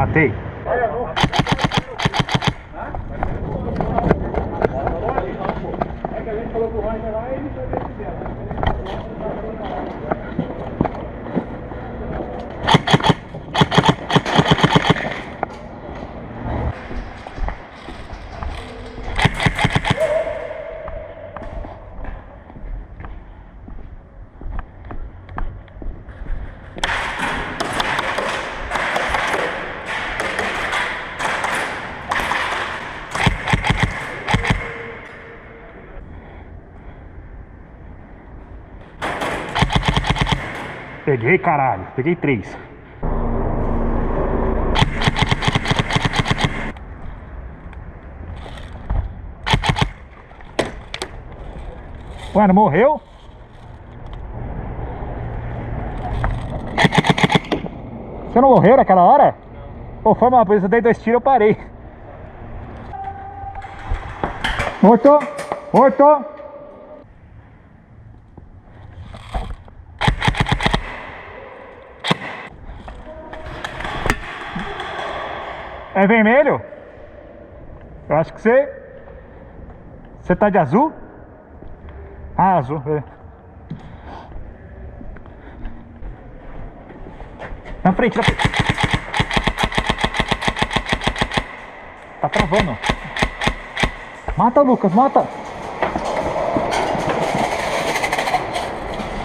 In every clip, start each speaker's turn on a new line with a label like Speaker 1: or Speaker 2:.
Speaker 1: Matei. Peguei, caralho. Peguei 3. Ué, não morreu? Você não morreu naquela hora? Pô, foi uma coisa, eu dei 2 tiros e eu parei. Morto! Morto! É vermelho? Eu acho que você... Você tá de azul? Ah, azul. Na frente, na frente. Tá travando. Mata, Lucas, mata.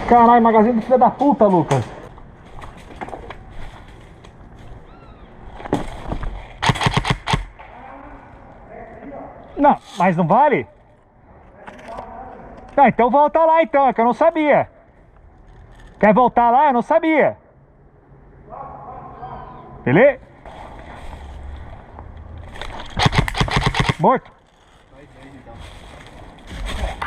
Speaker 1: Caralho, magazine do filho da puta, Lucas. Não, mas não vale? Não, então volta lá então, é que eu não sabia. Quer voltar lá? Eu não sabia. Beleza? Morto.